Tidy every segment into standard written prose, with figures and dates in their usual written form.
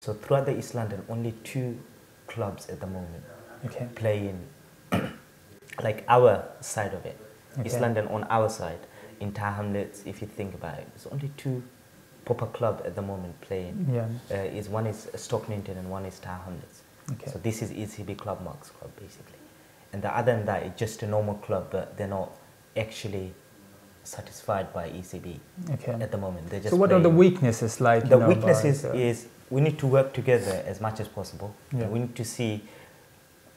So throughout the East London, only 2 clubs at the moment play in like our side of it. East London on our side, in Hamlets, if you think about it, there's only 2 proper clubs at the moment playing. One is Stocknington and one is Hamlets. So this is ECB Club Marks Club basically. And the other than that, it's just a normal club, but they're not actually satisfied by ECB at the moment. They're just so what are the weaknesses like? The weaknesses is we need to work together as much as possible. We need to see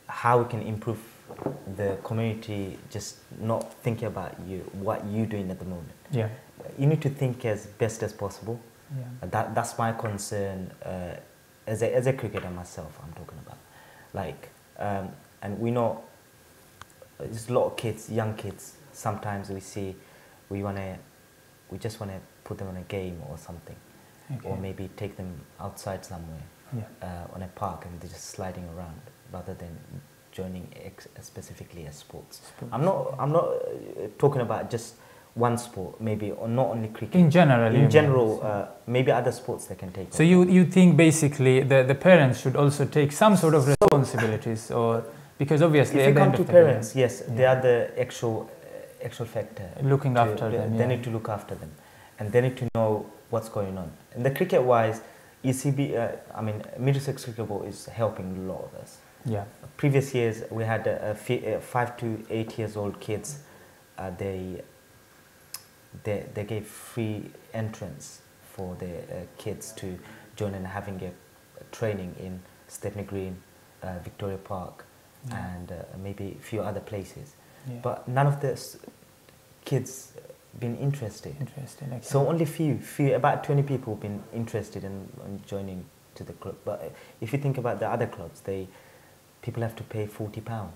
how we can improve the community, just not thinking about what you're doing at the moment. You need to think as best as possible. That's my concern as a cricketer myself, I'm talking about. Like, and we know there's a lot of kids, young kids, sometimes we see we just want to put them on a game or something. Or maybe take them outside somewhere on a park and they're just sliding around rather than joining specifically a sports. I'm not talking about just one sport, maybe, or not only cricket. In general, maybe other sports they can take. So you think basically the parents should also take some sort of responsibilities, or because obviously if you come to parents, yes, they are the actual factor. Looking after them. They need to look after them, and they need to know what's going on. And the cricket-wise, ECB, Mirza Cricket Board is helping a lot of us. Previous years, we had 5 to 8 years old kids. They gave free entrance for the kids to join and having a training in Stepney Green, Victoria Park, and maybe a few other places. But none of the kids been interested. So only few, about 20 people been interested in joining to the club. But if you think about the other clubs, people have to pay £40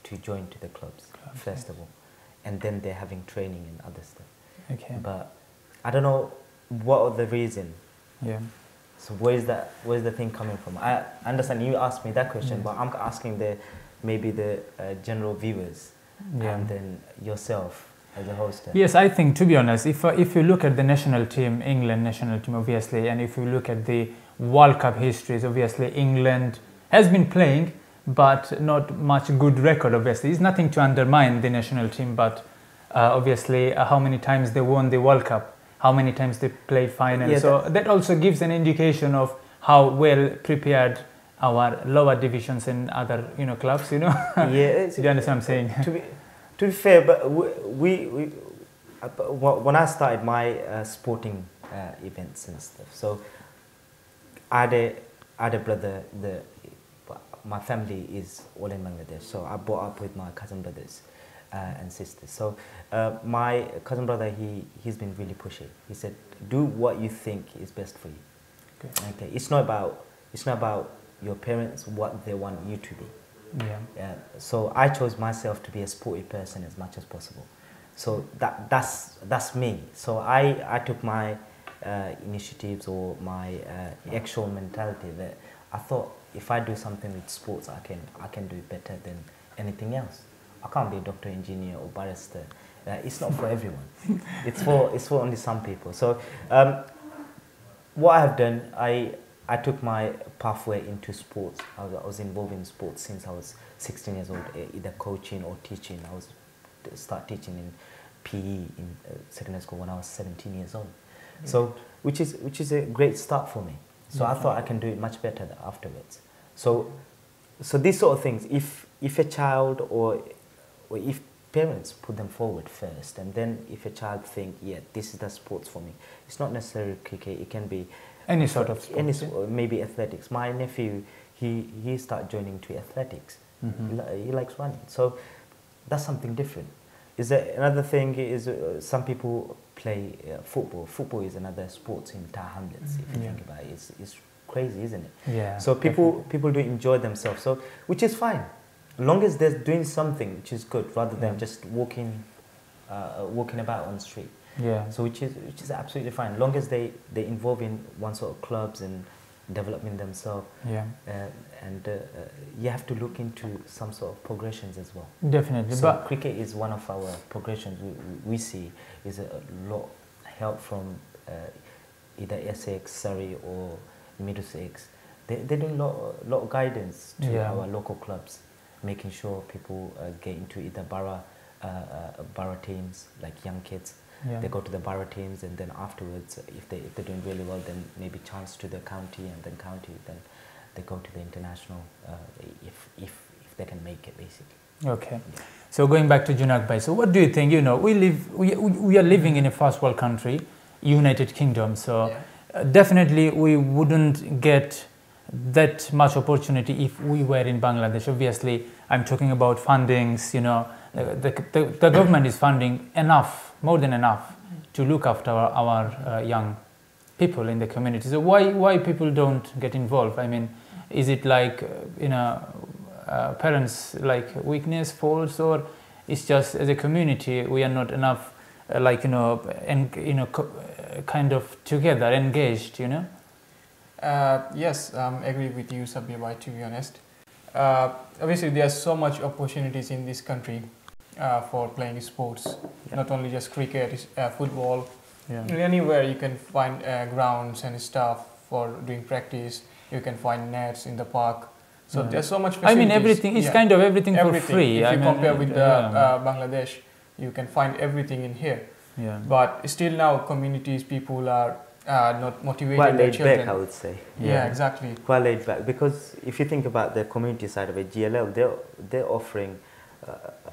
to join to the clubs first of all, and then they're having training and other stuff. But I don't know what are the reason. So where's the thing coming from? I understand you asked me that question, but I'm asking maybe the general viewers and then yourself as a host. Yes, I think, to be honest, if you look at the national team, England national team obviously, and if you look at the World Cup histories, obviously England has been playing, but not much good record obviously. It's nothing to undermine the national team, but obviously how many times they won the World Cup, how many times they played final. So that also gives an indication of how well prepared our lower divisions and other clubs, do you understand what I'm saying? To be fair, but when I started my sporting events and stuff, so I had a brother. My family is all in Bangladesh, so I brought up with my cousin brothers and sisters. So my cousin brother, he's been really pushy. He said, "Do what you think is best for you." Okay, it's not about your parents, what they want you to be. So I chose myself to be a sporty person as much as possible. So that's me. So I took my initiatives or my actual mentality that I thought if I do something with sports, I can do it better than anything else. I can't be a doctor, engineer, or barrister. It's not for everyone. It's for only some people. So what I have done, I took my pathway into sports. I was involved in sports since I was 16 years old, either coaching or teaching. I started teaching in PE in secondary school when I was 17 years old. So which is a great start for me. So I thought I can do it much better afterwards. So these sort of things, if a child or if parents put them forward first, and then if a child think, this is the sports for me, it's not necessarily cricket, it can be any sort of sports, maybe athletics. My nephew, he started joining to athletics. He likes running, so that's something different. Is there another thing? Is some people play football. Football is another sport in Hamlets. If you think about it, it's crazy, isn't it? So people do enjoy themselves. So which is fine, as long as they're doing something which is good, rather than just walking about on the street. So which is absolutely fine, as long as they involve in one sort of clubs and developing themselves. And you have to look into some sort of progressions as well. Definitely. So but cricket is one of our progressions we see is a lot help from either Essex, Surrey or Middlesex They're doing lot of guidance to Yeah. our local clubs, making sure people get into either borough teams, like young kids. Yeah. They go to the borough teams, and then afterwards, if they're doing really well, then maybe chance to the county, and then county, then they go to the international if they can make it, basically. Okay. So going back to Junak Bhai, so what do you think? You know, we are living in a first world country, United Kingdom. So definitely we wouldn't get that much opportunity if we were in Bangladesh. Obviously, I'm talking about fundings. You know, the government is funding enough, more than enough, to look after our young people in the community. So why people don't get involved? I mean, is it like parents like weakness, faults, or it's just as a community we are not enough kind of together, engaged, you know? Yes, agree with you, Sabbir, to be honest. Obviously, there are so much opportunities in this country for playing sports, not only just cricket, football. Anywhere you can find grounds and stuff for doing practice. You can find nets in the park. So there's so much facilities. I mean, everything is kind of everything for free. If you compare with Bangladesh, you can find everything in here. Yeah. But still now, communities, people are not motivated. Quite their laid children. back, I would say. Yeah, exactly. Quite laid back, because if you think about the community side of it, GLL, they're offering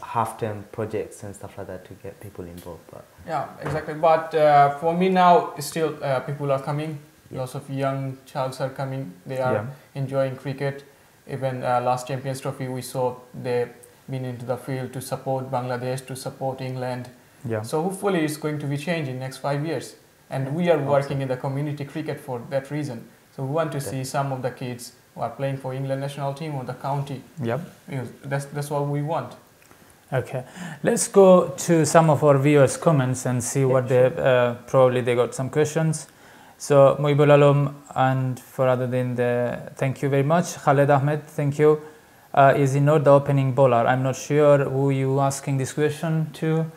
half-term projects and stuff like that to get people involved. But yeah, exactly. But for me now, still people are coming. Lots of young childs are coming. They are enjoying cricket. Even last Champions Trophy, we saw they been into the field to support Bangladesh, to support England. Yeah. So hopefully it's going to be changed in next 5 years. And we are working in the community cricket for that reason. So we want to see some of the kids who are playing for England national team or the county. Yep. That's what we want. Okay. Let's go to some of our viewers' comments and see what they probably they got some questions. So Mahbubul Alam and Faraduddin, thank you very much. Khaled Ahmed, thank you. Is he not the opening bowler? I'm not sure who you asking this question to.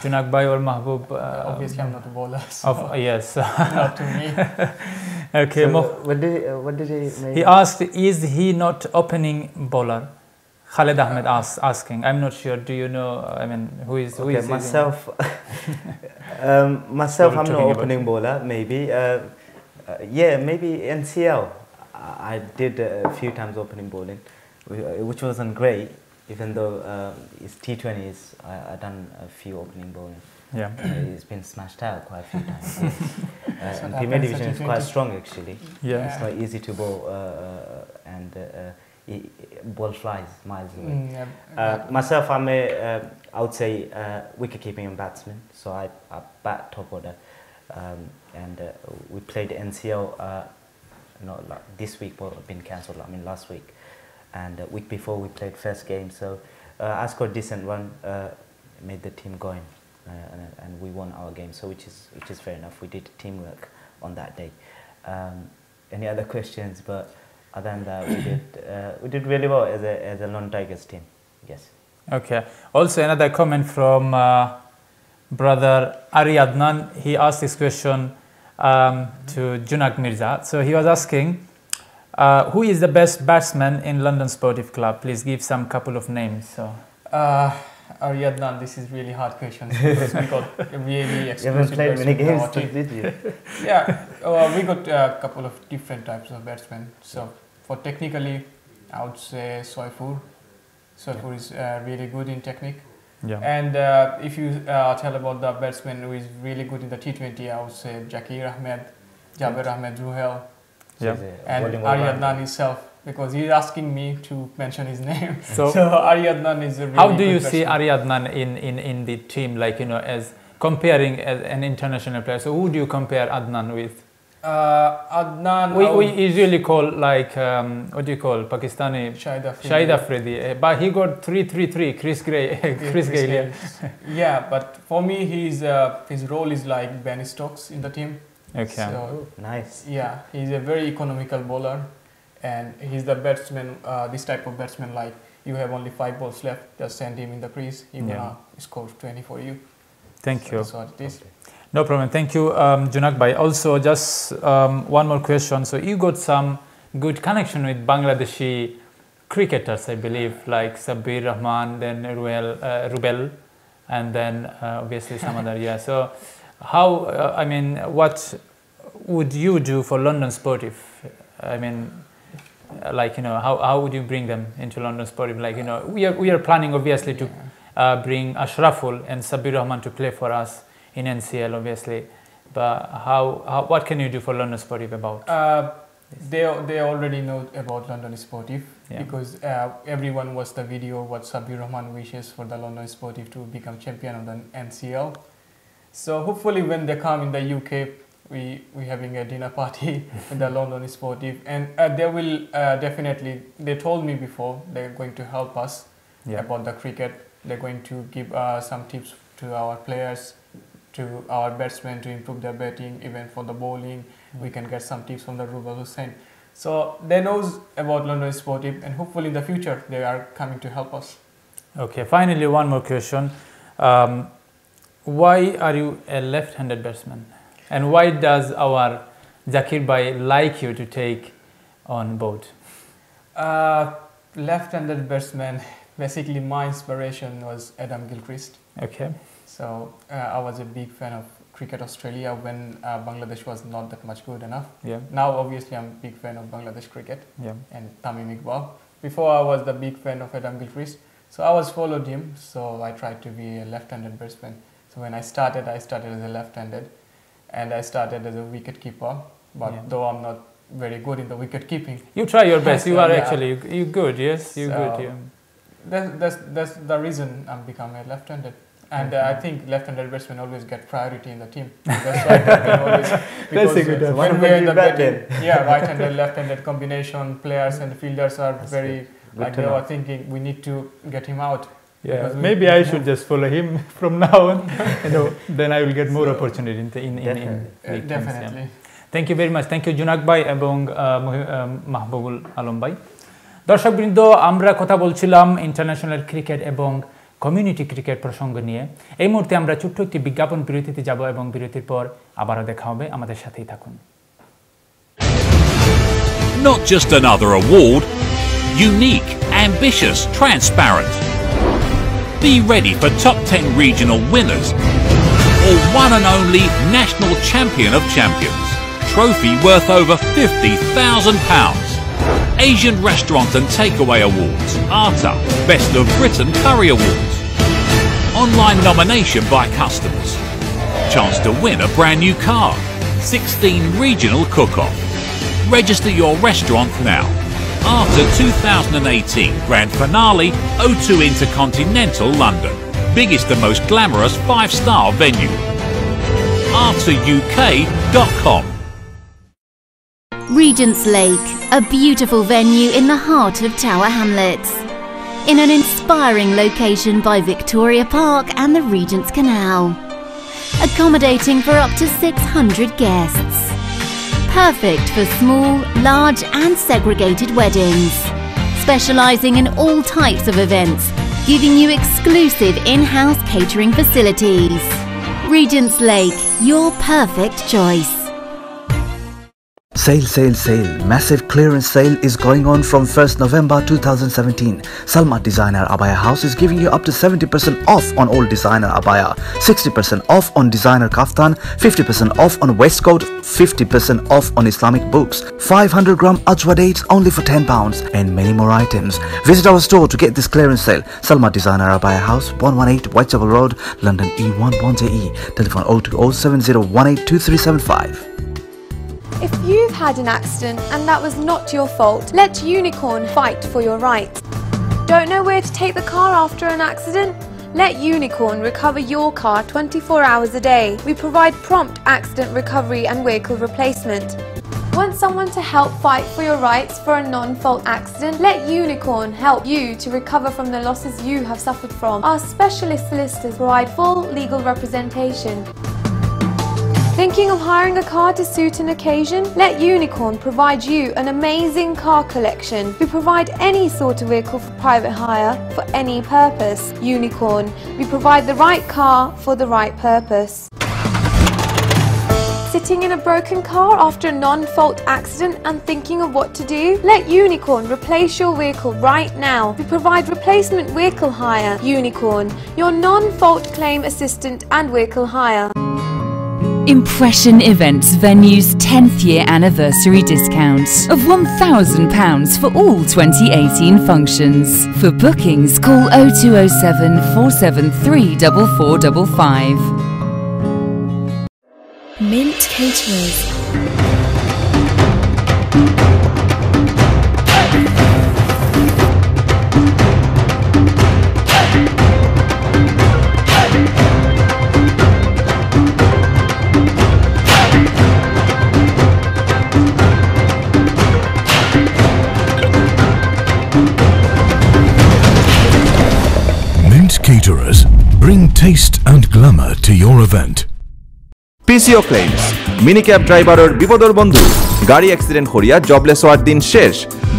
Junak Bhai or Mahbub? Obviously, I'm not a bowler. So yes. not to me. Okay. so what did he? He asked, is he not opening bowler? Khaled Ahmed asking. I'm not sure. Do you know? I mean, who is myself? Myself, I'm not opening bowler. Maybe. Maybe NCL. I did a few times opening bowling, which wasn't great. Even though it's T20s, I done a few opening bowling. Yeah. It's been smashed out quite a few times. And Premier Division is quite strong, actually. Yeah. It's not easy to bowl, and ball flies miles away. Myself, I would say wicket-keeping and batsman. So I bat top order, and we played NCL. Not like this week, but been cancelled. I mean, last week, and week before we played first game. So I scored a decent run, made the team going, and we won our game. So which is fair enough. We did teamwork on that day. Any other questions? But other than that, we did really well as a non-Tigers team. Yes. Okay. Also, another comment from brother Ari Adnan. He asked this question to Junak Mirza. So he was asking, who is the best batsman in London Sportif Club? Please give some couple of names. So. Ari Adnan, this is really hard question because we got really experienced. You haven't played many games, did you? Yeah, we got a couple of different types of batsmen. So for technically, I would say Soifur. Soifur is really good in technique. Yeah. And if you tell about the batsman who is really good in the T20, I would say Jakir Ahmed, Jaber Ahmed Ruhel, and Ari Adnan himself, because he's asking me to mention his name. So Ari Adnan is a really how do you good see batsman. Ari Adnan in the team, like, you know, as comparing as an international player? So who do you compare Adnan with? Adnan, we usually call, like, what do you call Pakistani? Shahid Afridi. But he got 3-3-3. Chris Gayle. Yeah, but for me, his role is like Ben Stokes in the team. Okay. So, nice. Yeah, he's a very economical bowler, and he's the batsman. This type of batsman, like, you have only 5 balls left, just send him in the crease. He will score 20 for you. Thank you. That's what it is. No problem. Thank you, Junak Bhai. Also, just one more question. So you got some good connection with Bangladeshi cricketers, I believe, like SABBIR, Rahman, then Rubel, and then obviously some other. Yeah. So, how? I mean, what would you do for London Sportif? I mean, like, you know, how would you bring them into London Sportif? Like, you know, we are planning obviously to bring Ashraful and SABBIR Rahman to play for us in NCL, obviously. But what can you do for London Sportif about? They already know about London Sportif, because everyone watched the video what SABBIR Rahman wishes for the London Sportif to become champion of the NCL. So hopefully when they come in the UK, we having a dinner party with the London Sportif, and they will definitely, they told me before, they're going to help us about the cricket. They're going to give some tips to our players, to our batsmen to improve their batting, even for the bowling. We can get some tips from the Rubel Hussain. So they knows about London Sportif, and hopefully in the future they are coming to help us. Okay, finally one more question. Why are you a left-handed batsman? And why does our Zakir Bhai like you to take on board? Left-handed batsman, basically my inspiration was Adam Gilchrist. Okay. So I was a big fan of Cricket Australia when Bangladesh was not that much good enough. Yeah. Now obviously I'm a big fan of Bangladesh cricket and Tamim Iqbal. Before I was the big fan of Adam Gilchrist. So I was followed him, so I tried to be a left-handed batsman. So when I started as a left-handed, and I started as a wicket keeper. But though I'm not very good in the wicket keeping. You try your best. You are actually you good. Yes, you good. Yeah. That's the reason I'm becoming a left-handed. And I think left-handed batsmen always get priority in the team. That's why captain always. That's a good when we're in the batting, right-handed, left-handed combination, players and fielders are very like they were thinking we need to get him out. Yeah, maybe I should just follow him from now on. You know, then I will get more opportunity in definitely. Thank you very much. Thank you, Junak bhai ebong Mahbubul Alam bhai. দর্শক বৃন্দ, আমরা কথা বলছিলাম international cricket এবং community cricket প্রসঙ্গ নিয়ে। এই মুহূর্তে আমরা ছোট্ট একটি বিজ্ঞাপন বিরতিতে যাব এবং বিরতির পর আবারও দেখা হবে। আমাদের সাথেই থাকুন। Not just another award, unique, ambitious, transparent. Be ready for top 10 regional winners or one and only national champion of champions. Trophy worth over £50,000. Asian Restaurant and Takeaway Awards, ARTA, Best of Britain Curry Awards. Online nomination by customers. Chance to win a brand new car. 16 regional cook-off. Register your restaurant now. ARTA 2018 Grand Finale, O2 Intercontinental London. Biggest and most glamorous 5-star venue. ARTAUK.com. Regent's Lake, a beautiful venue in the heart of Tower Hamlets. In an inspiring location by Victoria Park and the Regent's Canal. Accommodating for up to 600 guests. Perfect for small, large and segregated weddings. Specialising in all types of events, giving you exclusive in-house catering facilities. Regent's Lake, your perfect choice. Sale, sale, sale. Massive clearance sale is going on from 1st November 2017. Salma Designer Abaya House is giving you up to 70% off on all designer abaya, 60% off on designer kaftan, 50% off on waistcoat, 50% off on Islamic books, 500 gram ajwa dates only for £10, and many more items. Visit our store to get this clearance sale. Salma Designer Abaya House, 118 Whitechapel Road, London E11JE. Telephone 02070182375. If you've had an accident and that was not your fault, let Unicorn fight for your rights. Don't know where to take the car after an accident? Let Unicorn recover your car 24 hours a day. We provide prompt accident recovery and vehicle replacement. Want someone to help fight for your rights for a non-fault accident? Let Unicorn help you to recover from the losses you have suffered from. Our specialist solicitors provide full legal representation. Thinking of hiring a car to suit an occasion? Let Unicorn provide you an amazing car collection. We provide any sort of vehicle for private hire for any purpose. Unicorn, we provide the right car for the right purpose. sitting in a broken car after a non-fault accident and thinking of what to do? Let Unicorn replace your vehicle right now. We provide replacement vehicle hire. Unicorn, your non-fault claim assistant and vehicle hire. Impression Events Venue's 10th year anniversary discounts of £1,000 for all 2018 functions. For bookings, call 0207 473 4455. Mint Caterers. Caterers, bring taste and glamour to your event. PCO claims minicab driver bipodor bondhu gari accident horia jobless howar din shesh.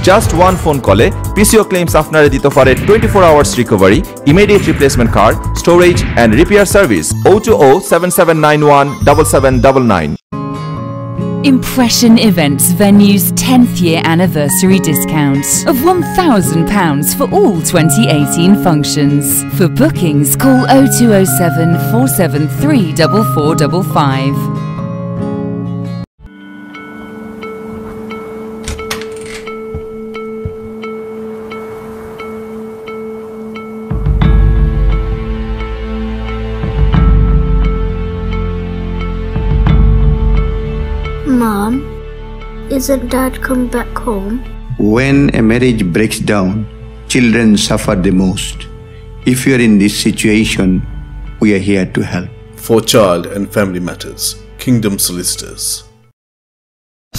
Just one phone call PCO claims আপনারে দিতে পারে 24 hours recovery, immediate replacement car, storage and repair service. 020 7791 7799. Impression Events Venue's 10th year anniversary discounts of £1,000 for all 2018 functions. For bookings, call 0207 473 4455. Mom, isn't Dad come back home? When a marriage breaks down, children suffer the most. If you are in this situation, we are here to help. For child and family matters, Kingdom Solicitors.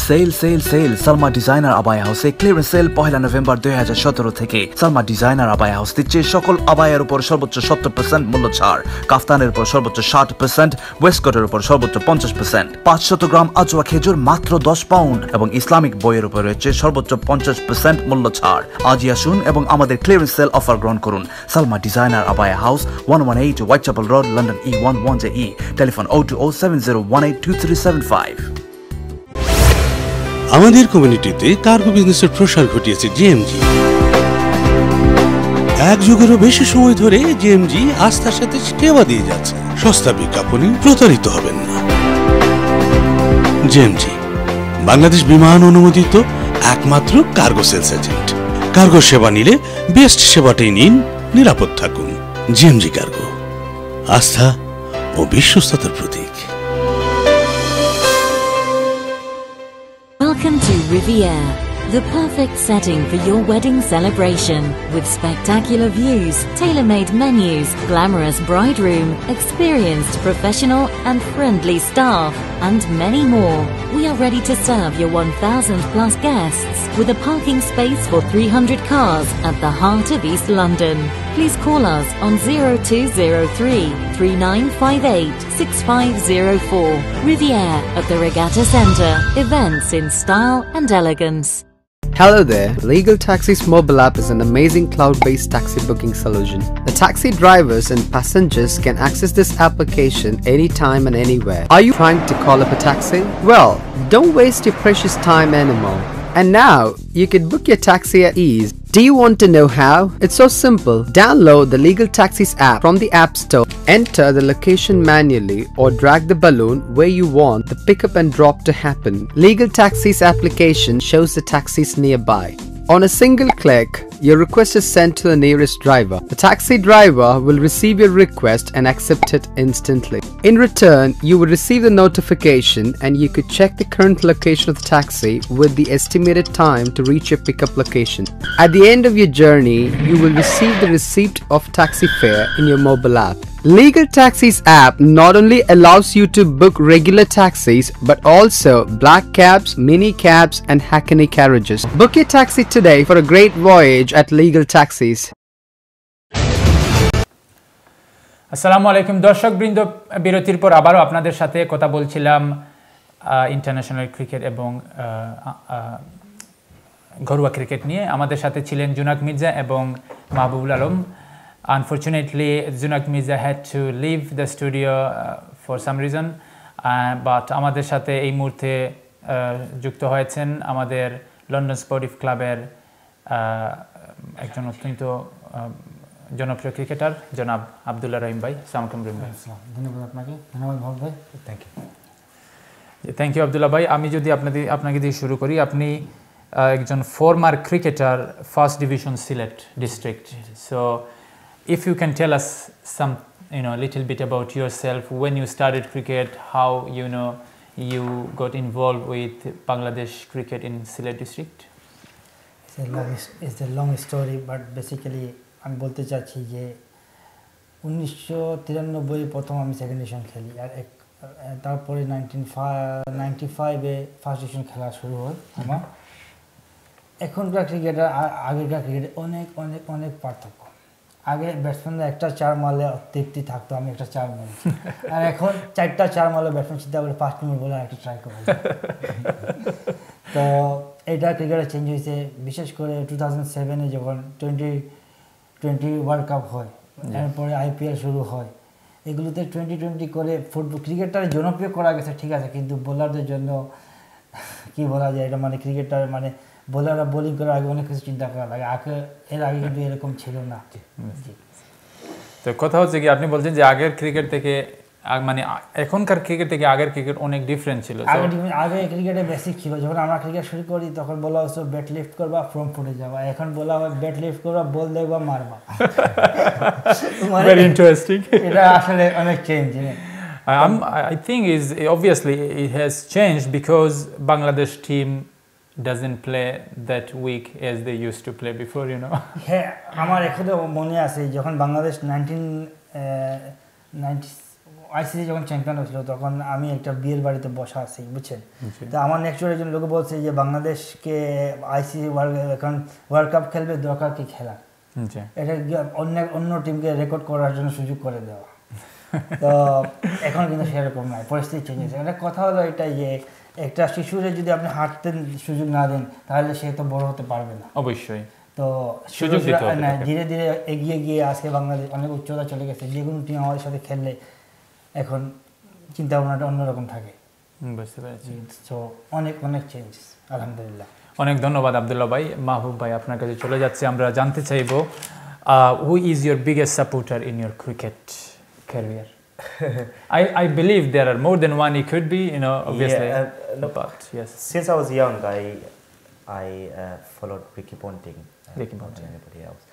Sale sale sale Salma designer আবায়া হাউসে clearance sale 1 November 2017 থেকে Salma designer abaya house দিচ্ছে সকল আবায়ার উপর সর্বোচ্চ 70% মূল্য ছাড়, কাফতানের উপর সর্বোচ্চ 60%, ওয়েস্টকোটের উপর সর্বোচ্চ 50%, 500 গ্রাম আজওয়া খেজুর মাত্র 10 পাউন্ড এবং ইসলামিক বইয়ের উপর রয়েছে সর্বোচ্চ 50% মূল্য ছাড়। আজই আসুন এবং আমাদের ক্লিয়ারেন্স সেল অফার গ্রহণ করুন। Salma designer abaya house 118 Whitechapel road, London E11JE, telephone 02070182375। আমাদের কমিউনিটিতে কার্গো বিজনেসের প্রসার ঘটিয়েছে জিএমজি। এক যুগেরও বেশি সময় ধরে জিএমজি আস্থার সাথে সেবা দিয়ে যাচ্ছে। সস্তা বিজ্ঞাপনে প্রতারিত হবেন না। জিএমজি বাংলাদেশ বিমান অনুমোদিত একমাত্র কার্গো সেলস এজেন্ট। কার্গো সেবা নিলে বেস্ট সেবাটাই নিন, নিরাপদ থাকুন। জিএমজি কার্গো, আস্থা ও বিশ্বস্ততার প্রতীক। Welcome to Riviera, the perfect setting for your wedding celebration, with spectacular views, tailor-made menus, glamorous bride room, experienced professional and friendly staff, and many more. We are ready to serve your 1,000 plus guests with a parking space for 300 cars at the heart of East London. Please call us on 0203 3958 6504. Riviera at the Regatta Centre. Events in style and elegance. Hello there. Legal Taxi's mobile app is an amazing cloud-based taxi booking solution. The taxi drivers and passengers can access this application anytime and anywhere. Are you trying to call up a taxi? Well, don't waste your precious time anymore. And now, you can book your taxi at ease. Do you want to know how? It's so simple. Download the Legal Taxis app from the App Store. Enter the location manually or drag the balloon where you want the pickup and drop to happen. Legal Taxis application shows the taxis nearby. On a single click, your request is sent to the nearest driver. The taxi driver will receive your request and accept it instantly. In return, you will receive the notification and you could check the current location of the taxi with the estimated time to reach your pickup location. At the end of your journey, you will receive the receipt of taxi fare in your mobile app. Legal Taxis app not only allows you to book regular taxis but also black cabs, mini cabs and hackney carriages. Book your taxi today for a great voyage at Legal Taxis. আসসালামু আলাইকুম দর্শকবৃন্দ, বিরতির পর আবারও আপনাদের সাথে কথা বলছিলাম ইন্টারন্যাশনাল ক্রিকেট এবং ঘরোয়া ক্রিকেট নিয়ে। আমাদের সাথে ছিলেন জুনাক মির্জা এবং Mahbubul Alam. Unfortunately, Junak Mirza had to leave the studio for some reason. But আমাদের সাথে এই মুহূর্তে যুক্ত হয়েছেন আমাদের লন্ডন স্পোর্টিভ ক্লাবের একজন অত্যন্ত জনপ্রিয় ক্রিকেটার জনাব আব্দুল্লাহ রহিম ভাই। আসসালামু আলাইকুম রহিম ভাই। ধন্যবাদ আপনাকে। ধন্যবাদ মাহবুব ভাই। থ্যাংক ইউ আব্দুল্লাহ ভাই। আমি যদি আপনাকে দিয়ে শুরু করি, আপনি একজন former cricketer, first division Sylhet district. So if you can tell us some little bit about yourself, when you started cricket, how you got involved with Bangladesh cricket in Sylhet district. It's a long story, but basically আমি বলতে চাচ্ছি যে 1993 প্রথম আমি second division খেলি, আর তারপরে 1995-এ first division খেলা শুরু হয় আমার। এখনকার ক্রিকেটার আগেকার ক্রিকেটে অনেক অনেক অনেক পার্থক্য। আগে ব্যাটসম্যানরা একটা 4 মারলে তৃপ্তি থাকতো, আমি একটা 4 মারছি, আর এখন 4টা 4 মারলে ব্যাটসম্যান চিন্তা করে 5 নম্বর বলে একটা ট্রাই করে। তো এইটা ক্রিকেটে চেঞ্জ হয়েছে, বিশেষ করে 2007-এ যখন টোয়েন্টি ওয়ার্ল্ড কাপ হয়, এরপরে IPL শুরু হয়, এগুলোতে 2020 করে ফুটবল ক্রিকেটটার জনপ্রিয় করা গেছে, ঠিক আছে, কিন্তু বোলারদের জন্য কি বলা যায়, এটা মানে ক্রিকেটটার মানে বোলাররা বোলিং করার আগে অনেক কিছু চিন্তা করা লাগে, এর আগে কিন্তু এরকম ছিল না। তো কথা হচ্ছে কি, আপনি বলছেন যে আগের ক্রিকেট থেকে মানে এখনকার ক্রিকেট থেকে আগের ক্রিকেট অনেক ডিফারেন্ট ছিল। আগে ক্রিকেটে বেসিক ছিল, যখন আমরা ক্রিকেট শুরু করি তখন বলা হতো ব্যাট লিফট করবা, ফ্রম ফুটে যাওয়া, এখন বলা হয় ব্যাট লিফট করবা, বল দেখবা, মারবা। Very interesting. এটা আসলে অনেক change. I think is obviously it has changed because Bangladesh team doesn't play that weak as they used to play before, হ্যাঁ, আমার এখনো মনে আছে যখন বাংলাদেশ 1990 ICC যখন চ্যাম্পিয়ন হয়েছিল, তখন আমি একটা বিয়ের বাড়িতে বসা আছি, বুঝছেন। তো আমার নেক্সট একজন লোক বলছে যে বাংলাদেশকে ICC এখন ওয়ার্ল্ড কাপ খেলবে, দরকার কি খেলা, এটা অন্য টিমকে রেকর্ড করার জন্য সুযোগ করে দেওয়া। তো এখন কিন্তু সেরকম নয়, পরিস্থিতি চেঞ্জ হয়েছে। একটা কথা হলো এটাই যে একটা শিশুরে যদি আপনি হাঁটতে সুযোগ না দেন, তাহলে সে তো বড় হতে পারবে না। অবশ্যই। তো সুযোগ ধীরে ধীরে এগিয়ে গিয়ে আজকে বাংলাদেশ অনেক উচ্চতা চলে গেছে, যে কোনো টিম আমাদের সাথে খেললে এখন চিন্তা ভাবনাটা অন্যরকম থাকে। বুঝতে পেরেছি। সো অনেক অনেক চেঞ্জ, আলহামদুলিল্লাহ। অনেক ধন্যবাদ আব্দুল্লাহ ভাই। মাহবুব ভাই, আপনার কাছে চলে যাচ্ছে। আমরা জানতে চাইব, who is your biggest supporter in your cricket career? I believe there are more than one. It could be, obviously. No, but yes. Since I was young, I followed Ricky Ponting. Ricky Ponting. Anybody else?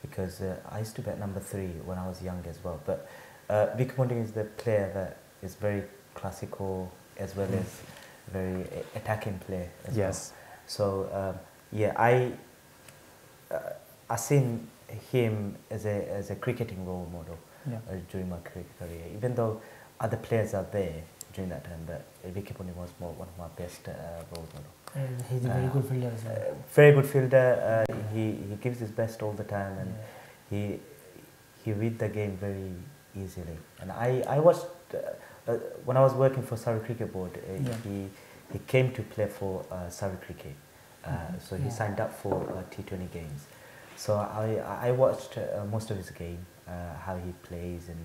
Because I used to bat number 3 when I was young as well. But Ricky Ponting is the player that is very classical as well as very attacking player as well. So I seen him as a cricketing role model during my cricket career. Even though other players are there during that time, but Ricky Ponting was one of my best role model. He's a very good fielder as well. Very good fielder. He gives his best all the time, and he read the game very easily. And I watched when I was working for Surrey Cricket Board. He came to play for Surrey Cricket, so he signed up for T20 games. So I watched most of his game, how he plays and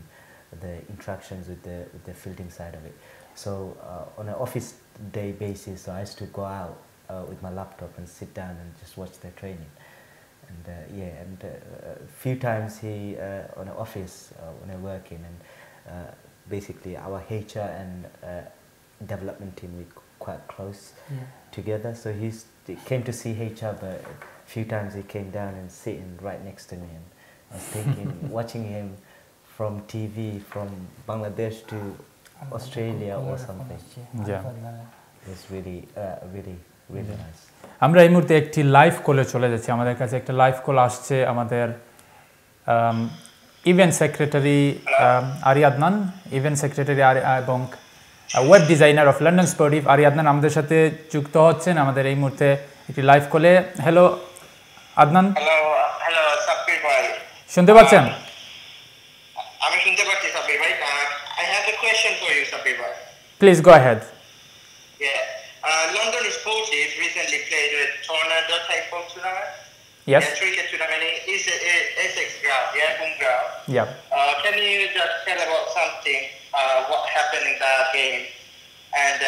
the interactions with the fielding side of it. So on an office day basis, so I used to go out with my laptop and sit down and just watch their training. And few times he on an office when I'm working, and basically our HR and development team, we quite close together. So he came to see HR, but few times he came down and sitting right next to me, and I was thinking, watching him from TV from Bangladesh to Australia or something. It's really nice. আমরা এই মুহূর্তে একটি live কলে চলে যাচ্ছি। আমাদের কাছে একটা লাইভ কল আসছে আমাদের event secretary Ariadnan, event secretary এবং web designer of London Sportive Ariadnan আমাদের সাথে যুক্ত হচ্ছেন আমাদের এই মুহূর্তে একটি লাইভ কলে। হ্যালো আদনান। হ্যালো সাব্বির ভাই, শুনতে পাচ্ছেন? আমি শুনতে পাচ্ছি সাব্বির ভাই। I have a question for you, Sabbir ভাই. Please go ahead. Yeah. London Sportif recently played a tornado type of tournament. Yes. Yeah, cricket tournament is Essex ground, home ground. Yeah. Can you just tell about something, what happened in that game? And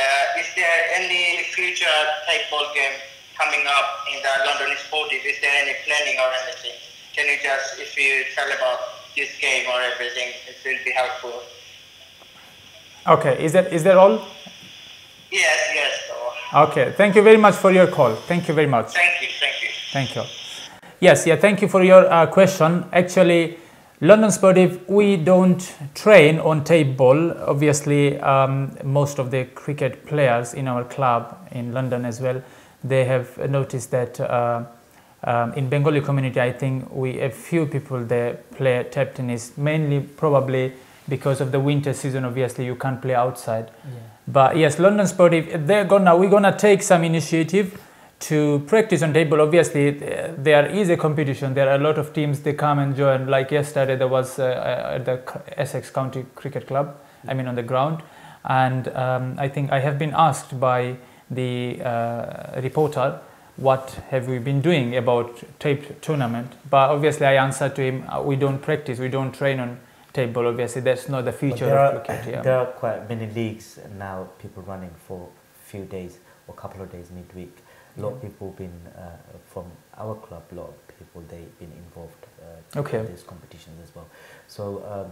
is there any future type ball game coming up in the London Sportif? Is there any planning or anything? Can you just, if you tell about this game or everything, it will be helpful. Okay, is that all? Yes. Okay, thank you very much for your call. Thank you very much. Thank you. Thank you. Yes, thank you for your question. Actually, London Sportif, we don't train on tape ball. Obviously, most of the cricket players in our club in London as well, they have noticed that in Bengali community, I think we have few people there play tap tennis, mainly probably because of the winter season. Obviously, you can't play outside. Yeah. But yes, London Sportif, we're gonna take some initiative to practice on tape ball. Obviously, there is a competition. There are a lot of teams, they come and join. Like yesterday, there was at the Essex County Cricket Club, I mean on the ground. And I think I have been asked by the reporter, what have we been doing about tape tournament? But obviously I answered to him, we don't practice, we don't train on tape ball. Obviously that's not the future of cricket. Yeah. There are quite many leagues now, people running for a few days or a couple of days midweek. A lot of people been from our club, a lot of people, they've been involved in these competitions as well. So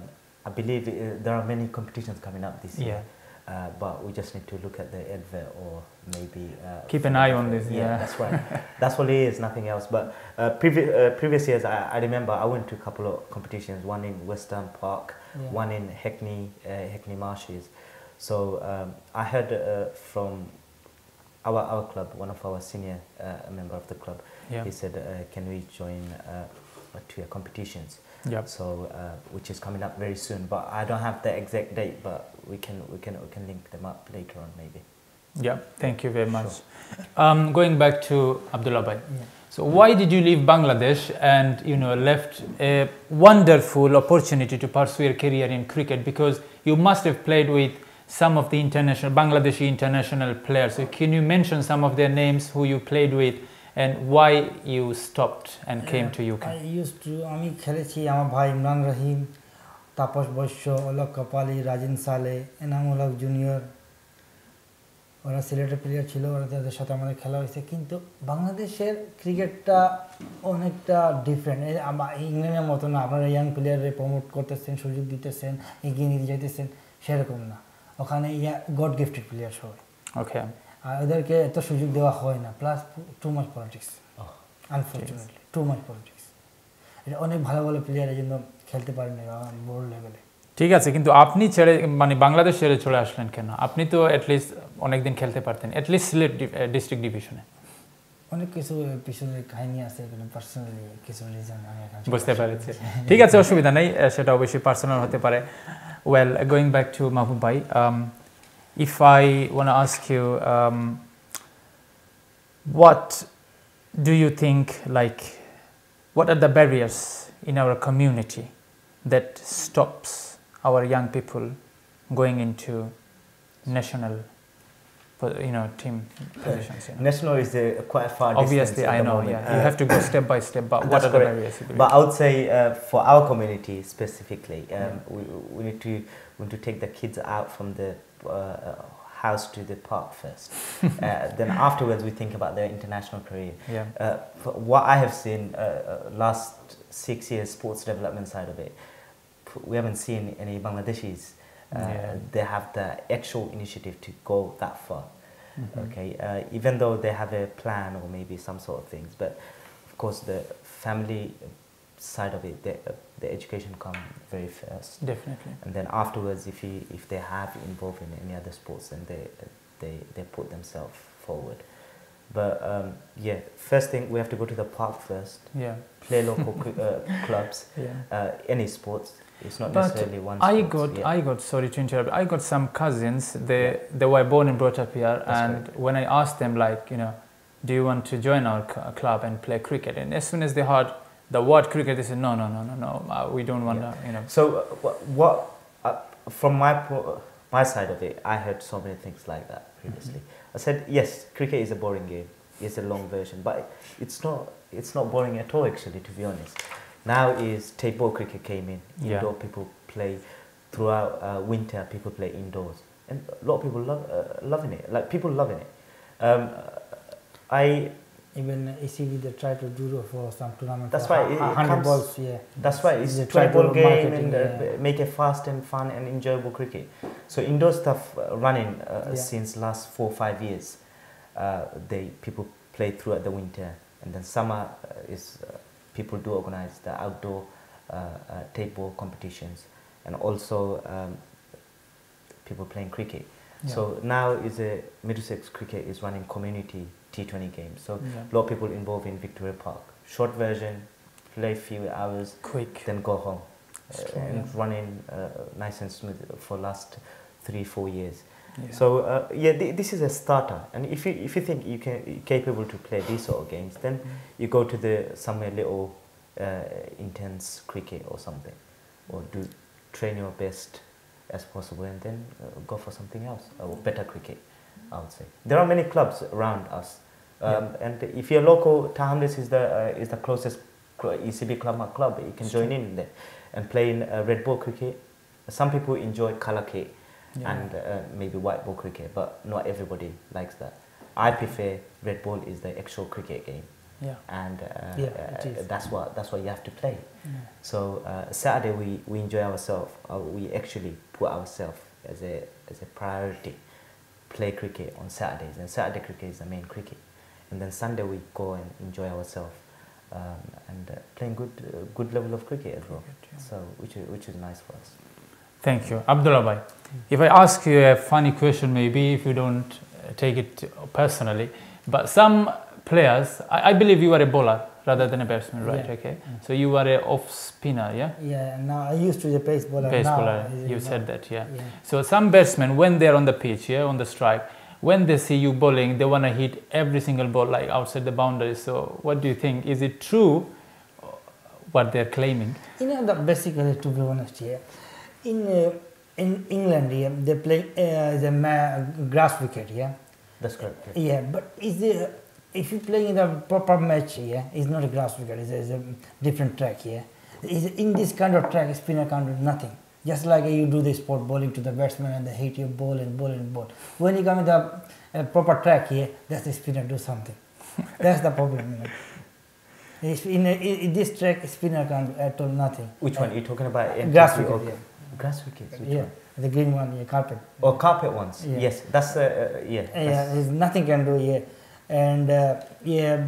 I believe there are many competitions coming up this year. But we just need to look at the advert or maybe keep an eye on this. Yeah, that's right. That's all it is, nothing else. But previous years, I remember I went to a couple of competitions. One in Western Park, one in Hackney Marshes. So I heard from our club, one of our senior member of the club. He said, "Can we join to competitions?" Yep. So which is coming up very soon, but I don't have the exact date, but we can link them up later on maybe. Yeah, thank you very much. Going back to Abdullah bhai. So why did you leave Bangladesh and left a wonderful opportunity to pursue your career in cricket? Because you must have played with some of the Bangladeshi international players. So can you mention some of their names who you played with? And why you stopped and came to UK? I used to, আমি খেলেছি আমার ভাই ইমরান রহিম, তাপস বৈশ্য, অলোক কপালি, রাজিন সালে, Enam উলক junior, ওরা সিলেটের player ছিল, ওরা তাদের সাথে আমাদের খেলা হয়েছে। কিন্তু বাংলাদেশের ক্রিকেটটা অনেকটা ডিফারেন্ট। ইংল্যান্ডের মতো না, আপনারা ইয়াং প্লেয়ারে প্রমোট করতেছেন, সুযোগ দিতেছেন, এগিয়ে নিতে যাইতেছেন, সেরকম না। ওখানে গড গিফটেড প্লেয়ার সবাই। ওকে। আর ওদেরকে এত সুযোগ দেওয়া হয় না, plus too much politics, unfortunately too much politics. এটা অনেক ভালো ভালো প্লেয়ার এই জন্য খেলতে পারেন না বোর্ড লেভেলে। ঠিক আছে, কিন্তু আপনি বাংলাদেশ ছেড়ে চলে আসলেন কেন? আপনি তো অ্যাটলিস্ট অনেকদিন খেলতে পারতেন, অ্যাটলিস্ট সিলেট ডিস্ট্রিক্ট ডিভিশনে। অনেক কিছু পিছনে কাহিনী আছে, পার্সোনালি কিছু রিজন আমি বুঝতে পেরেছি। ঠিক আছে, অসুবিধা নেই, সেটা অবশ্যই পার্সোনাল হতে পারে। ওয়েল, গোয়িং ব্যাক টু মাহবুব ভাই, if I want to ask you, what do you think, what are the barriers in our community that stops our young people going into national, team positions? National is quite far distance. Obviously, I know, you have to go step by step, but what are the barriers? But I would say for our community specifically, we need to take the kids out from the house to the park first. Then afterwards we think about their international career. What I have seen last 6 years sports development side of it, we haven't seen any Bangladeshis they have the actual initiative to go that far. Okay, even though they have a plan or maybe some sort of things, but of course the family side of it, the education come very first. Definitely. And then afterwards, if they have involved in any other sports, then they put themselves forward. But first thing, we have to go to the park first. Play local clubs. Any sports. It's not necessarily one sport. I got sorry to interrupt. I got some cousins. They were born and brought up here, and when I asked them, do you want to join our club and play cricket? And as soon as they heard the word cricket, they said, no, we don't want to, So what from my side of it, I heard so many things like that previously. I said, yes, cricket is a boring game. It's a long version, but it's not boring at all, actually, to be honest. Now is table cricket came in. Indoor people play throughout winter. People play indoors, and a lot of people loving it. Like people loving it. Even ECB they try to do for some tournament. That's why 100 balls. Yeah. That's why it's a 20-ball game and make it fast and fun and enjoyable cricket. So indoor stuff running since last 4 or 5 years. People play throughout the winter, and then summer is people do organize the outdoor tape ball competitions, and also people playing cricket. Yeah. So now Middlesex cricket is running community T20 games. So a lot of people involved in Victoria Park. Short version, play a few hours, quick, then go home, and running nice and smooth for last 3-4 years. Yeah. So this is a starter, and if you think you're capable to play these sort of games, then you go to somewhere little intense cricket or something, or train your best as possible, and then go for something else or better cricket. I would say there are many clubs around us, and if you're local, Hamlets is the closest ECB club. You can join in there and play in red ball cricket. Some people enjoy colour kit and maybe white ball cricket, but not everybody likes that. I prefer red ball is the actual cricket game, and that's what you have to play. Yeah. So Saturday we enjoy ourselves. We actually put ourselves as a priority. Play cricket on Saturdays, and Saturday cricket is the main cricket, and then Sunday we go and enjoy ourselves and playing good level of cricket as well. So which is nice for us. Thank you, Abdullah bhai. If I ask you a funny question, maybe if you don't take it personally, but some players, I believe you are a bowler rather than a batsman, right? Yeah. Okay. So you are a off spinner, yeah? Yeah. Now I used to be a pace bowler. Pace bowler. You said that, yeah. So some batsmen, when they're on the pitch, on the strike, when they see you bowling, they want to hit every single ball like outside the boundary. So what do you think? Is it true what they're claiming? Basically, to be honest, in England, they play the grass wicket, That's correct. Yeah, but if you play in a proper match, it's not a grass wicket, it's a different track, In this kind of track, spinner can't do nothing. Just like you do the sport bowling to the batsman and they hit you ball and ball and ball. When you come in the proper track, that's the spinner do something. That's the problem. In this track, spinner can't at all nothing. Which one? Are you talking about? Grass wicket, Grass wickets? The green one, carpet. Oh, carpet ones. Yes, that's there's nothing can do, And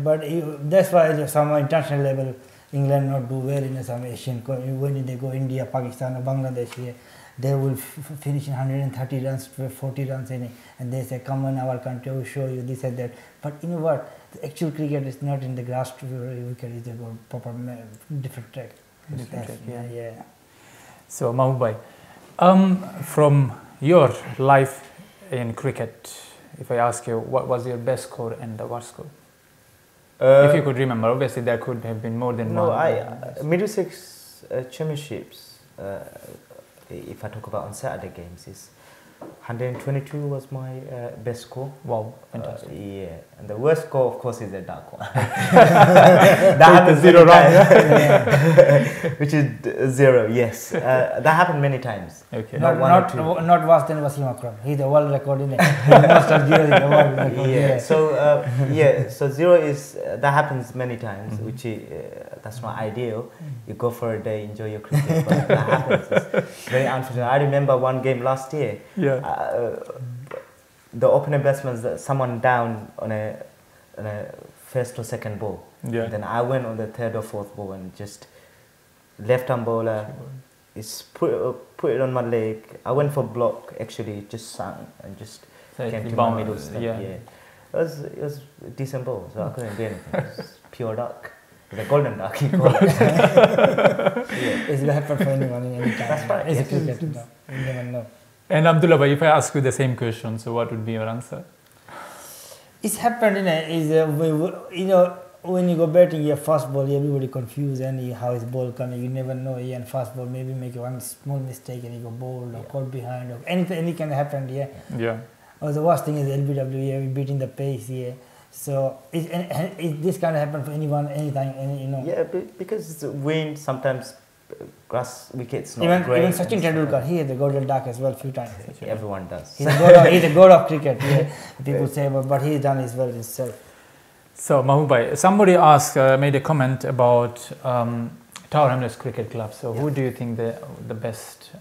but that's why some international level England not do well in some Asian. When they go India, Pakistan, or Bangladesh, they will finish in 130 runs, 40 runs, and they say, "Come on, our country, we will show you this and that." But you know what? The actual cricket is not in the grass wicket; it's a proper different track. Different track, So Mahbubul, from your life in cricket, if I ask you, what was your best score and the worst score? If you could remember, obviously there could have been more than one. Middlesex Championships, if I talk about on Saturday games, is 122 was my best score. Wow, fantastic. And the worst score, of course, is a dark one. That happens 0 run, which is 0. Yes, that happened many times. Okay, not worse than Wasim Akram. He's the world record in it. Most of 0 in the world record. So 0 is that happens many times, which that's not ideal. You go for a day, enjoy your cricket, but that happens. It's very unfortunate. I remember one game last year. The opening batsman, someone down on a first or second ball. Then I went on the third or fourth ball and just left arm bowler is put it on my leg. I went for block, actually just sang and just came to my middle step. It was a decent ball, so I couldn't do anything. It was pure duck. The golden duck, you call it. It's going to happen for anyone in any time. That's right. It's a cricket, you never know. And Abdullah, if I ask you the same question, so what would be your answer? It's happened when you go batting, your fast ball, everybody confused and how his ball coming. You never know. And fast ball, maybe make one small mistake and you go bowled or caught behind or anything can happen. Or the worst thing is LBW, beating the pace. So this can happen for anyone, anytime, Yeah, because wind sometimes grass wickets not even great. Even Sachin Tendulkar, he had the golden duck as well a few times. Everyone does. He's a god of cricket. Yeah, people say, but he's done his well himself. So Mahbubul, somebody asked, made a comment about Tower Hamlets Cricket Club. So who do you think the best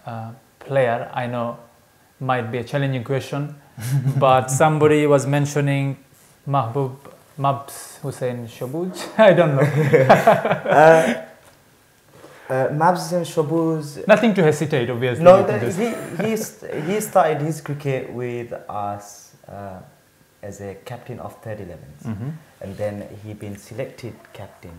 player? I know might be a challenging question, but somebody was mentioning Mabs Hussain Shobuj. I don't know. Mabs and Shobuj. Nothing to hesitate, obviously. No, he started his cricket with us as a captain of third 11s, and then he been selected captain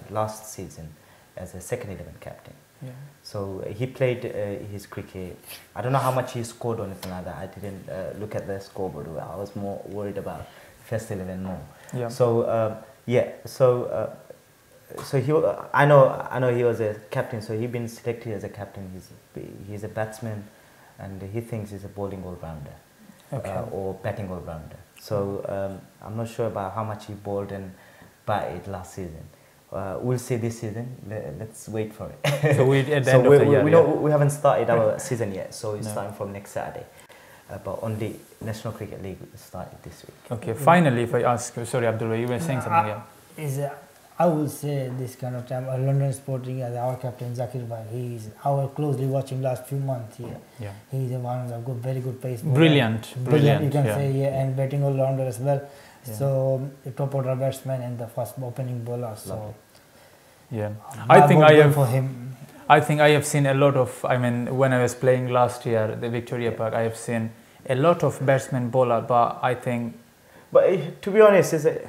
last season as a second 11 captain. Yeah. So he played his cricket. I don't know how much he scored or anything like that. I didn't look at the scoreboard. I was more worried about first 11 more. Yeah. So so he, I know he was a captain. So he been selected as a captain. He's a batsman, and he thinks he's a bowling all-rounder or batting all-rounder. So I'm not sure about how much he bowled and batted last season. We'll see this season. Let's wait for it. So at the end of the year, we haven't started our season yet, so it's starting from next Saturday. But only National Cricket League started this week. Okay. Finally, if I ask you, sorry, Abdullah, you were saying something. I would say this kind of time, London Sporting as our captain Zakir Bhai, he's our closely watching last few months here. Yeah. He's one of the very good pace bowler. Brilliant. You can say, and batting all rounder as well. Yeah. So the top order batsman and the first opening bowler. So I think I have seen a lot of. I mean, when I was playing last year at the Victoria Park, I have seen a lot of batsman bowler. But I think, to be honest, is a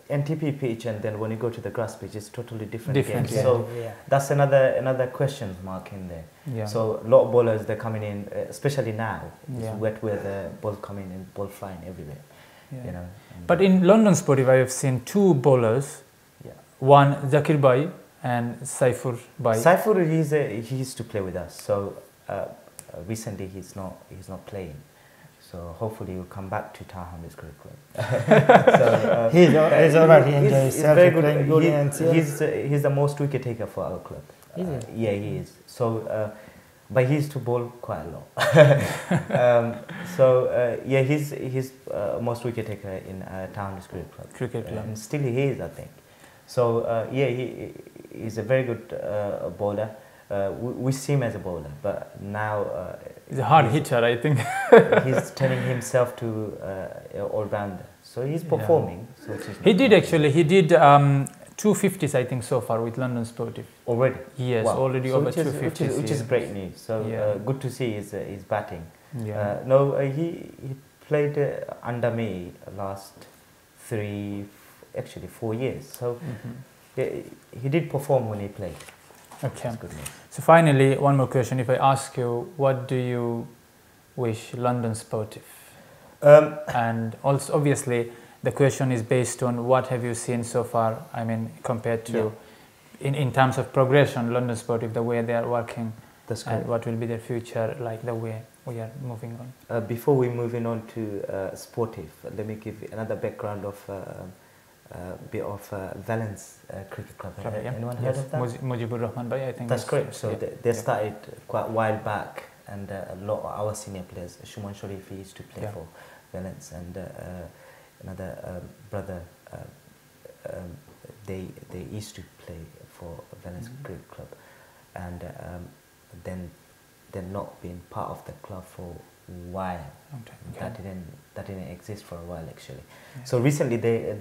NTP pitch, and then when you go to the grass pitch, it's totally different game. Yeah. So that's another question mark in there. Yeah. So a lot of bowlers, they're coming in, especially now. It's wet weather, ball coming in, ball flying everywhere. Yeah. You know. But in London Sportif, I have seen two bowlers. Yeah. One Zakir Bhai and Saifur Bhai. Saifur, he used to play with us. So recently he's not playing. So hopefully he'll come back to Tower Hamlets Cricket Club. So, he's all right. He enjoys he's very good. He's the most wicket taker for our club. Yeah, he is. So, but he used to bowl quite a lot. Yeah, he's most wicket taker in Tower Hamlets Cricket Club. And still he is, I think. So yeah, he's a very good bowler. We see him as a bowler, but now he's a hard hitter, I think. He's turning himself to all-rounder. So he's performing. So he did 250s, I think, so far with London Sportif. Already? Yes, already so over 250s. Which is great news. So good to see his batting. Yeah. He played under me last 4 years. So he did perform when he played. Okay. So finally, one more question. If I ask you, what do you wish London Sportif? And also, obviously, the question is based on what have you seen so far, I mean, compared to, in terms of progression, London Sportif, the way they are working, and what will be their future, like the way we are moving on. Before we moving on to Sportif, let me give another background of bit of Valence Cricket Club. Anyone heard of that? Mujibur Rahman Bhai, I think. That's correct. So they started quite a while back, and a lot of our senior players, Shuman Sharif, he used to play for Valence, and another brother, they used to play for Valence Cricket Club, and then they're not been part of the club for a while. That didn't exist for a while actually. So recently they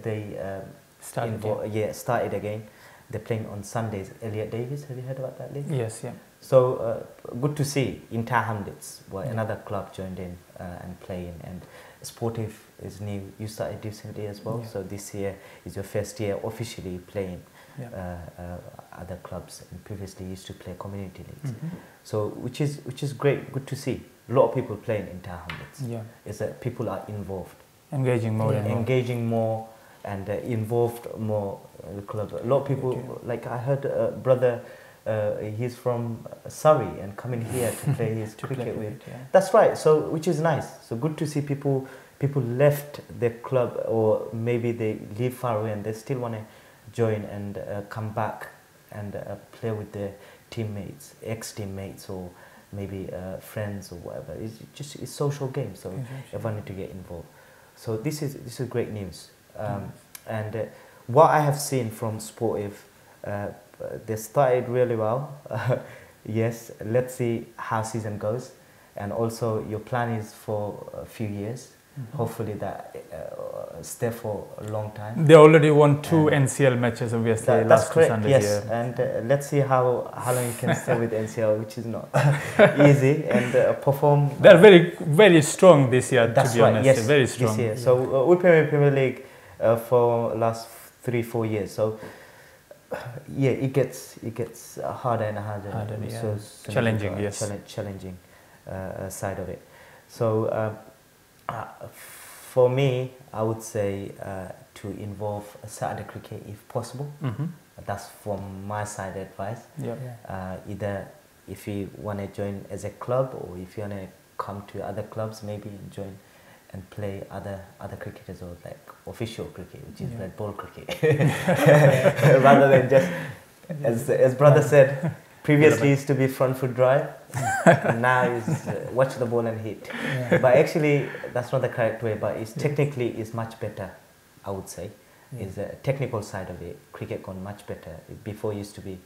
started again. They're playing on Sundays. Elliot Davis, have you heard about that league? Yes, yeah. So good to see in Tower Hamlets, another club joined in and playing. And Sportif is new. You started recently as well. So this year is your first year officially playing other clubs, and previously used to play community leagues. So which is great. Good to see. A lot of people playing in Tower Hamlets. Yeah. Is that people are involved. Engaging more. Engaging more and involved more in the club. A lot of people, like I heard a brother, he's from Surrey and coming here to play his cricket with. That's right. So which is nice. So good to see people left their club, or maybe they live far away and they still want to join and come back and play with their teammates, ex-teammates, or maybe friends or whatever. It's social game, so everyone need to get involved. So this is great news. And what I have seen from Sportif, they started really well. Yes, let's see how season goes. And also your plan is for a few years. Hopefully that stay for a long time. They already won 2 NCL matches, obviously. That's correct, Sundays, yes. And let's see how long you can stay with NCL, which is not easy, and perform. They're very strong this year, That's to be right, honest. yes, They're very strong. This year. So we play in Premier League for last 3-4 years. So yeah, it gets harder and harder. Yeah. So challenging, yes. Challenging side of it. So for me, I would say to involve Saturday cricket if possible. That's from my side advice. Either if you want to join as a club, or if you want to come to other clubs, maybe join and play other cricketers, or like official cricket, which is red ball cricket, rather than just as brother said. Previously used to be front foot drive, and now is watch the ball and hit. But actually, that's not the correct way. But it's technically is much better, I would say. Is the technical side of it. Cricket gone much better. Before used to be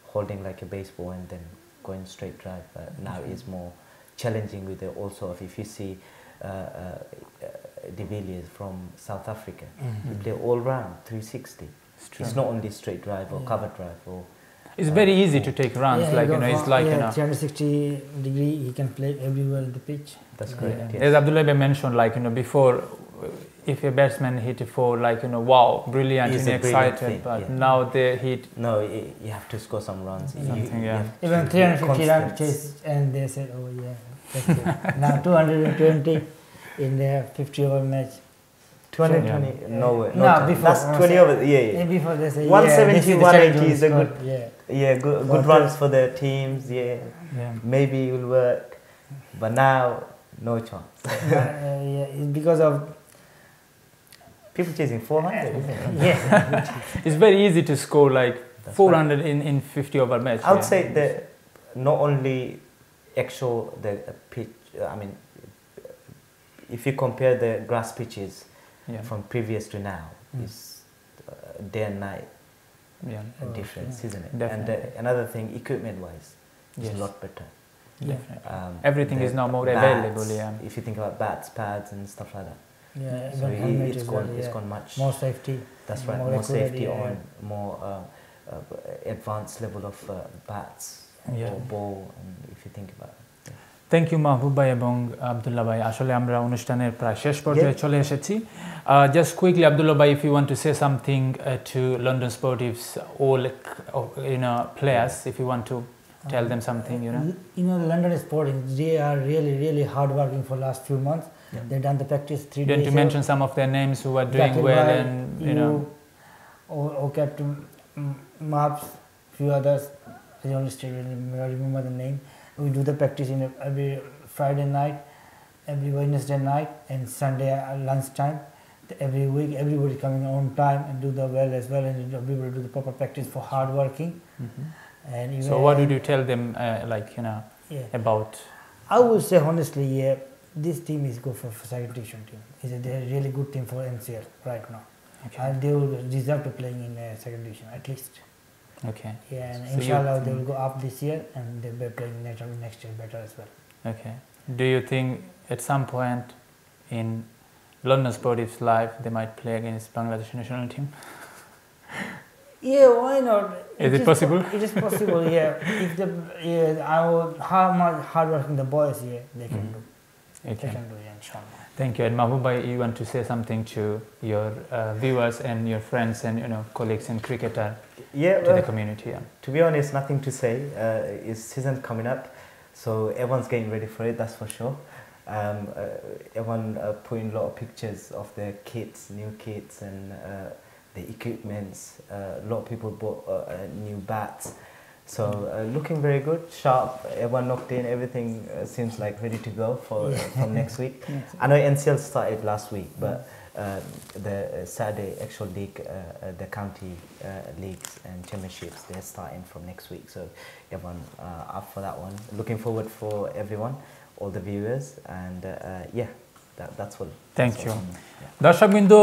holding like a baseball and then going straight drive. But now it's more challenging with the also. If you see De Villiers from South Africa, he play all round 360. It's not only straight drive or cover drive or. It's very easy to take runs, like it's like 360 degree. He can play everywhere on the pitch. That's correct. As Abdullah mentioned, like before, if a batsman hit it for wow, brilliant, and excited, but now they hit. No, you have to score some runs. Even 350 run chase, and they said, oh yeah, that's it. Now 220 in the 50-over match. 220? No way. No, before. That's 20 over. Yeah. Before they say 170, 180 is a good. Yeah. Good runs for the teams. Yeah. Maybe it will work, but now no chance. It's because of people chasing 400. Isn't it? Yeah. It's very easy to score like 400 in 50-over match. I would say that not only actual the pitch. I mean, if you compare the grass pitches. From previous to now, is day and night difference, isn't it? Definitely. And another thing, equipment-wise, it's a lot better. Everything is now more bats, available. If you think about bats, pads, and stuff like that. So it's gone much more safety. That's right. More safety on more advanced level of bats or ball, and if you think about it. Thank you, Mahbub bhai এবং Abdullah bhai. আসলে আমরা অনুষ্ঠানের প্রায় শেষ পর্যায়ে চলে এসেছি. Just quickly, Abdullah bhai, if you want to say something to London Sportif's all players, if you want to tell them something, the London Sporting, they are really hard working for last few months. They've done the practice 3 days. You want to mention some of their names who are doing well, and or Captain Maps, few others. I don't remember the name. We do the practice every Friday night, every Wednesday night, and Sunday at lunchtime. Every week, everybody coming on time and do the well as well, and everybody do the proper practice for hard working. And even so, what did you tell them, about? I would say honestly, this team is good for second division team. It's a really good team for NCL right now, and they will deserve to playing in second division at least. Okay. Yeah, and so inshallah they will go up this year, and they'll be playing next year better as well. Okay. Do you think at some point in London Sportif's life they might play against Bangladesh national team? Yeah, why not? Is it possible? It is possible. Yeah. If how much hard working the boys here, they can do. Okay. They can do, inshallah. Thank you. And Mahbub bhai, you want to say something to your viewers and your friends and colleagues in cricketer to the community? To be honest, nothing to say. It's season coming up, so everyone's getting ready for it. That's for sure. Everyone putting a lot of pictures of their kits, new kits, and the equipments. A lot of people bought new bats. So looking very good, sharp, everyone knocked in, everything seems like ready to go for from next week. I know NCL started last week, but the Saturday actual league, the county leagues and championships, they're starting from next week. So everyone up for that one. Looking forward for everyone, all the viewers, and yeah, that's all. Thank you. দর্শকবৃন্দ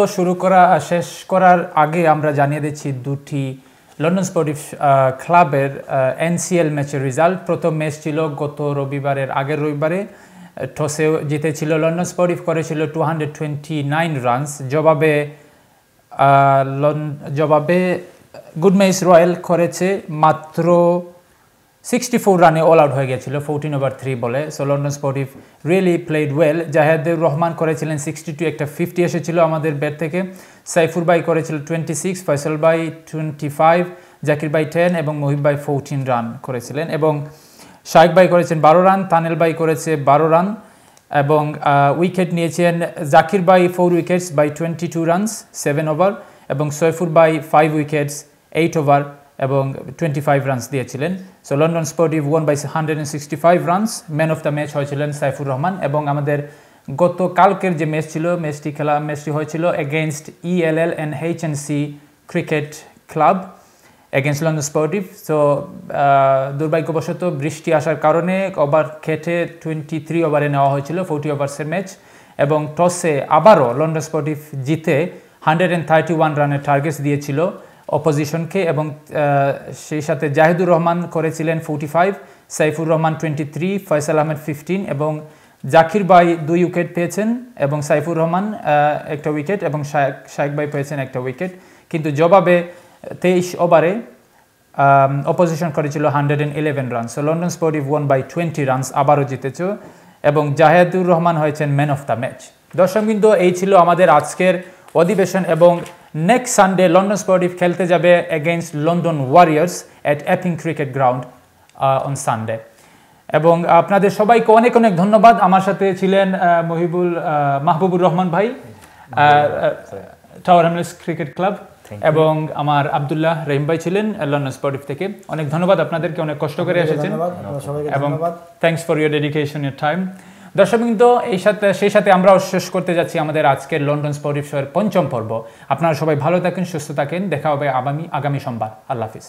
শেষ করার আগে আমরা জানিয়ে দিচ্ছি দুটি London sportive ক্লাবের NCL ম্যাচের রেজাল্ট। প্রথম ম্যাচ ছিল গত আগের রবিবারে। টসে জিতেছিল লন্ডন স্পোর্টিভ, করেছিল 229 রানস। জবাবে গুডমেইস রয়্যাল করেছে মাত্র 64 রানে অল আউট হয়ে গিয়েছিল 14 ওভার 3 বলে। So London sportive really played well. Zahedur Rahman করেছিলেন 62, একটা 50 এসেছিল আমাদের ব্যাট থেকে। সাইফুর ভাই করেছিল 26, ফয়সাল ভাই 25, জাকির ভাই 10 এবং মহিব ভাই 14 রান করেছিলেন। এবং শাইক ভাই করেছেন 12 রান, তানেল ভাই করেছে 12 রান এবং উইকেট নিয়েছেন জাকির ভাই 4 উইকেটস বাই 22 রানস 7 ওভার এবং সৈফুর ভাই 5 উইকেটস 8 ওভার এবং 25 রানস দিয়েছিলেন। So London Sportive one by 165 runs. Man of the match হয়েছিলেন সাইফুর রহমান। এবং আমাদের গতকালকের যে ম্যাচ ছিল, ম্যাচটি হয়েছিল against ELL and HNC cricket club against London sportive. So দুর্ভাগ্যবশত বৃষ্টি আসার কারণে ওভার কেটে 23 ওভারে নেওয়া হয়েছিল 40 ওভার্সের ম্যাচ। এবং টসে আবারও লন্ডন স্পোর্টিভ জিতে 131 রানের টার্গেট দিয়েছিল অপোজিশনকে এবং সেই সাথে জাহিদুর রহমান করেছিলেন 45, সাইফুর রহমান 23, ফয়সাল আহমেদ 15 এবং জাকির ভাই 2 উইকেট পেয়েছেন এবং সাইফুর রহমান একটা উইকেট এবং শাইক ভাই পেয়েছেন একটা উইকেট। কিন্তু জবাবে 23 ওভারে অপোজিশন করেছিল 111 run. So London Sportive one by 20 runs আবারও জিতেছে এবং জাহিদুর রহমান হয়েছেন ম্যান অফ দ্য ম্যাচ। দর্শকবৃন্দ, এই ছিল আমাদের আজকের অধিবেশন এবং নেক্সট সানডে লন্ডন স্পোর্টিভ খেলতে যাবে against London Warriors at Epping cricket ground on Sunday. এবং আপনাদের সবাইকে অনেক অনেক ধন্যবাদ। আমার সাথে ছিলেন মাহবুবুর রহমান ভাই, টাওয়ার হ্যামলেটস ক্রিকেট ক্লাব, এবং আমার আব্দুল্লাহ রহিম ভাই ছিলেন লন্ডন স্পোর্টিভ থেকে। অনেক ধন্যবাদ আপনাদেরকে, অনেক কষ্ট করে এসেছেন এবং thanks for your dedication, your time. দর্শকবৃন্দ, সেই সাথে আমরাও শেষ করতে যাচ্ছি আমাদের আজকের লন্ডন স্পোর্টিভ শোয়ের 5ম পর্ব। আপনারা সবাই ভালো থাকেন, সুস্থ থাকেন। দেখা হবে আগামী সোমবার। আল্লাহ হাফিজ।